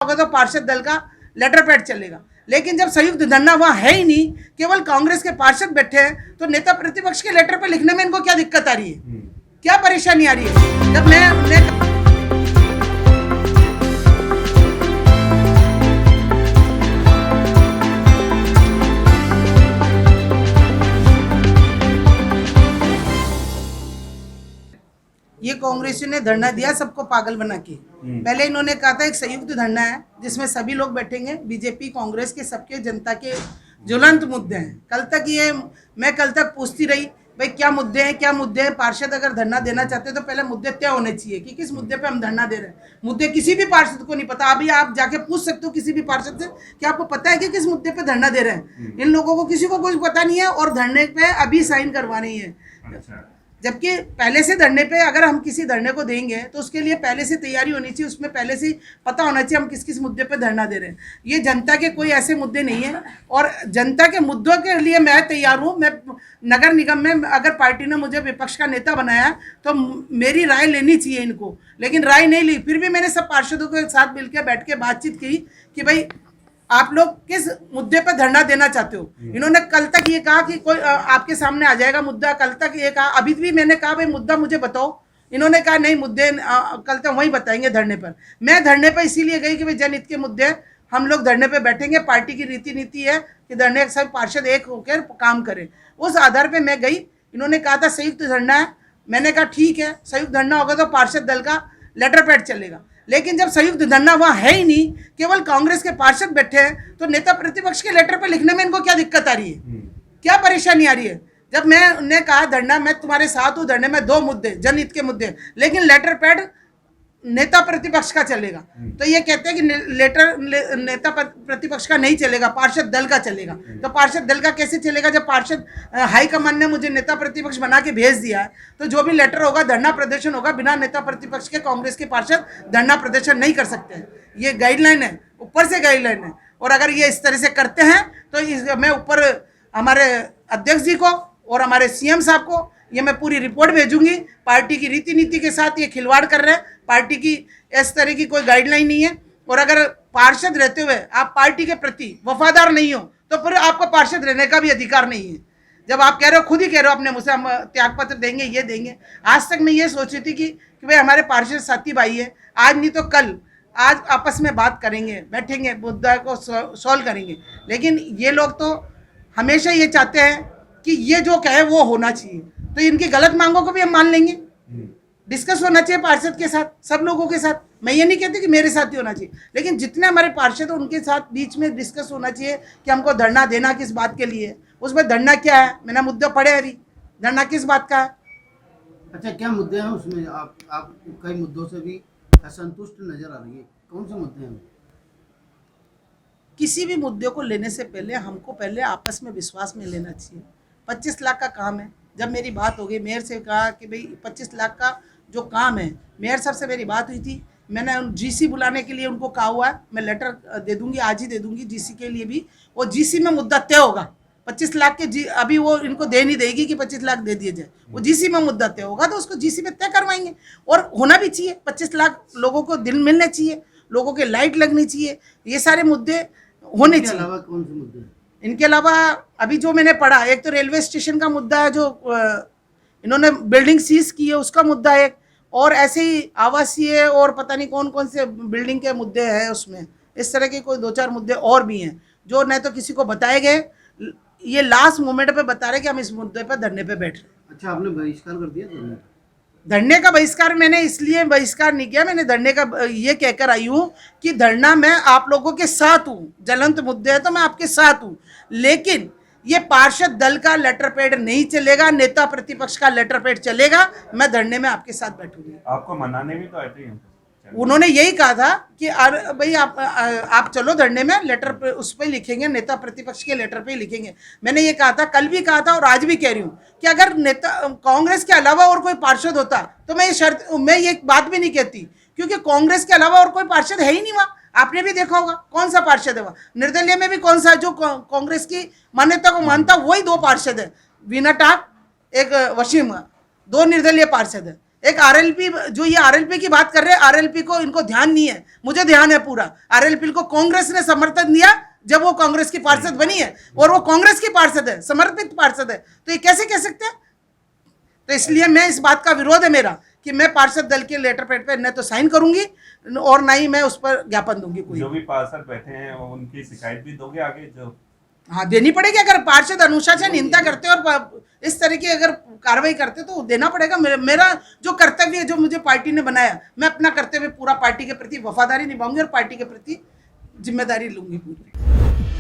होगा तो पार्षद दल का लेटर पैड चलेगा, लेकिन जब संयुक्त धरना वहां है ही नहीं, केवल कांग्रेस के पार्षद बैठे हैं, तो नेता प्रतिपक्ष के लेटर पे लिखने में इनको क्या दिक्कत आ रही है, क्या परेशानी आ रही है? जब मैं ये कांग्रेसियों ने धरना दिया सबको पागल बना के। पहले इन्होंने कहा था एक संयुक्त धरना है जिसमें सभी लोग बैठेंगे, बीजेपी कांग्रेस के सबके जनता के ज्वलंत मुद्दे हैं। मैं कल तक पूछती रही भाई क्या मुद्दे हैं, पार्षद अगर धरना देना चाहते हैं तो पहले मुद्दे तय होने चाहिए कि किस मुद्दे पे हम धरना दे रहे हैं। मुद्दे किसी भी पार्षद को नहीं पता। अभी आप जाके पूछ सकते हो किसी भी पार्षद से कि आपको पता है कि किस मुद्दे पे धरना दे रहे हैं। इन लोगों को किसी को कुछ पता नहीं है और धरने पे अभी साइन करवानी है। जबकि पहले से धरने पे अगर हम किसी धरने को देंगे तो उसके लिए पहले से तैयारी होनी चाहिए, उसमें पहले से पता होना चाहिए हम किस किस मुद्दे पे धरना दे रहे हैं। ये जनता के कोई ऐसे मुद्दे नहीं है और जनता के मुद्दों के लिए मैं तैयार हूँ। मैं नगर निगम में अगर पार्टी ने मुझे विपक्ष का नेता बनाया तो मेरी राय लेनी चाहिए इनको, लेकिन राय नहीं ली। फिर भी मैंने सब पार्षदों के साथ मिलकर बैठ के बातचीत की कि भाई आप लोग किस मुद्दे पर धरना देना चाहते हो। इन्होंने कल तक ये कहा कि कोई आपके सामने आ जाएगा मुद्दा, कल तक ये कहा। अभी भी मैंने कहा भाई मुद्दा मुझे बताओ, इन्होंने कहा नहीं मुद्दे कल तक वहीं बताएंगे धरने पर। मैं धरने पर इसीलिए गई कि भाई जनहित के मुद्दे हम लोग धरने पे बैठेंगे। पार्टी की रीति नीति है कि धरने के सब पार्षद एक होकर काम करें, उस आधार पर मैं गई। इन्होंने कहा था संयुक्त धरना है, मैंने कहा ठीक है संयुक्त धरना होगा तो पार्षद दल का लेटर पैड चलेगा, लेकिन जब संयुक्त धरना वहां है ही नहीं, केवल कांग्रेस के पार्षद बैठे हैं, तो नेता प्रतिपक्ष के लेटर पे लिखने में इनको क्या दिक्कत आ रही है, क्या परेशानी आ रही है? जब मैंने कहा धरना मैं तुम्हारे साथ हूं, धरने में 2 मुद्दे जनहित के मुद्दे, लेकिन लेटर पैड नेता प्रतिपक्ष का चलेगा। तो ये कहते हैं कि नेता प्रतिपक्ष का नहीं चलेगा, पार्षद दल का चलेगा। तो पार्षद दल का कैसे चलेगा जब पार्षद हाईकमान ने मुझे नेता प्रतिपक्ष बना के भेज दिया है? तो जो भी लेटर होगा धरना प्रदर्शन होगा, बिना नेता प्रतिपक्ष के कांग्रेस के पार्षद धरना प्रदर्शन नहीं कर सकते हैं। ये गाइडलाइन है, ऊपर से गाइडलाइन है। और अगर ये इस तरह से करते हैं तो मैं ऊपर हमारे अध्यक्ष जी को और हमारे सीएम साहब को ये मैं पूरी रिपोर्ट भेजूंगी। पार्टी की रीति नीति के साथ ये खिलवाड़ कर रहे हैं, पार्टी की इस तरह की कोई गाइडलाइन नहीं है। और अगर पार्षद रहते हुए आप पार्टी के प्रति वफादार नहीं हो तो फिर आपको पार्षद रहने का भी अधिकार नहीं है। जब आप कह रहे हो, खुद ही कह रहे हो अपने मुझसे हम त्याग पत्र देंगे, ये देंगे। आज तक मैं ये सोच रही थी कि भाई हमारे पार्षद साथी भाई है, आज नहीं तो कल, आज आपस में बात करेंगे, बैठेंगे, मुद्दा को सॉल्व करेंगे। लेकिन ये लोग तो हमेशा ये चाहते हैं कि ये जो कहे वो होना चाहिए। तो इनकी गलत मांगों को भी हम मान लेंगे। डिस्कस होना चाहिए पार्षद के साथ, सब लोगों के साथ। मैं ये नहीं कहती कि मेरे साथ ही होना चाहिए, लेकिन जितने हमारे पार्षद हैं उनके साथ बीच में डिस्कस होना चाहिए कि हमको धरना देना किस बात के लिए है, उसमें धरना क्या है। मैंने मुद्दा पढ़े अभी, धरना किस बात का है। अच्छा, क्या मुद्दे हैं उसमें? आप कई मुद्दों से भी असंतुष्ट नजर आ रही है, कौन से मुद्दे हैं? किसी भी मुद्दे को लेने से पहले हमको पहले आपस में विश्वास में लेना चाहिए। 25 लाख का काम है। जब मेरी बात हो गई, मेयर से कहा कि भाई 25 लाख का जो काम है, मेयर साहब से मेरी बात हुई थी, मैंने जीसी बुलाने के लिए उनको कहा हुआ है। मैं लेटर दे दूंगी, आज ही दे दूंगी जीसी के लिए भी। वो जीसी में मुद्दा तय होगा। 25 लाख के अभी वो इनको दे नहीं देगी कि 25 लाख दे दिए जाए, वो जीसी में मुद्दा तय होगा तो उसको जीसी में तय करवाएंगे। और होना भी चाहिए, 25 लाख लोगों को दिल मिलने चाहिए, लोगों के लाइट लगनी चाहिए, ये सारे मुद्दे होने चाहिए। अलावा कौन से मुद्दे? इनके अलावा अभी जो मैंने पढ़ा, एक तो रेलवे स्टेशन का मुद्दा है, जो इन्होंने बिल्डिंग सीज की है उसका मुद्दा है, और ऐसे ही आवासीय और पता नहीं कौन कौन से बिल्डिंग के मुद्दे हैं उसमें। इस तरह के कोई 2-4 मुद्दे और भी हैं जो न तो किसी को बताए गए, ये लास्ट मोमेंट पे बता रहे कि हम इस मुद्दे पे धरने पे बैठ रहे। अच्छा, आपने बहिष्कार कर दिया धरने का? बहिष्कार मैंने इसलिए बहिष्कार नहीं किया, मैंने धरने का ये कहकर आई हूँ कि धरना मैं आप लोगों के साथ हूँ, ज्वलंत मुद्दे है तो मैं आपके साथ हूँ, लेकिन ये पार्षद दल का लेटर पैड नहीं चलेगा, नेता प्रतिपक्ष का लेटर पैड चलेगा। मैं धरने में आपके साथ बैठूंगी। आपको मनाने भी तो आए थे। उन्होंने यही कहा था कि भाई आप चलो धरने में, लेटर पे उस पर लिखेंगे, नेता प्रतिपक्ष के लेटर पे ही लिखेंगे। मैंने ये कहा था, कल भी कहा था और आज भी कह रही हूँ कि अगर नेता कांग्रेस के अलावा और कोई पार्षद होता तो मैं ये बात भी नहीं कहती, क्योंकि कांग्रेस के अलावा और कोई पार्षद है ही नहीं वहाँ। आपने भी देखा होगा कौन सा पार्षद है वहाँ। निर्दलीय में भी कौन सा जो कांग्रेस की मान्यता को मानता वही 2 पार्षद है, वीना टाक, एक वसीम, 2 निर्दलीय पार्षद है। एक आरएलपी, जो ये आरएलपी की बात कर रहे हैं, आरएलपी को इनको ध्यान नहीं है, मुझे ध्यान है पूरा। आरएलपी को कांग्रेस ने समर्थन दिया जब वो कांग्रेस की पार्षद बनी है, और वो कांग्रेस की पार्षद है, समर्पित पार्षद है, तो ये कैसे कह सकते हैं? तो इसलिए मैं इस बात का विरोध है मेरा कि मैं पार्षद दल के लेटर पैड पे न तो साइन करूंगी और ना ही मैं उस पर ज्ञापन दूंगी कोई। जो भी पार्षद बैठे हैं उनकी शिकायत भी दोगे आगे? जो हाँ, देनी पड़ेगी। अगर पार्षद अनुशासनहीनता करते और इस तरह की अगर कार्रवाई करते तो देना पड़ेगा। मेरा जो कर्तव्य है, जो मुझे पार्टी ने बनाया, मैं अपना कर्तव्य पूरा पार्टी के प्रति वफादारी निभाऊंगी और पार्टी के प्रति जिम्मेदारी लूंगी पूरी।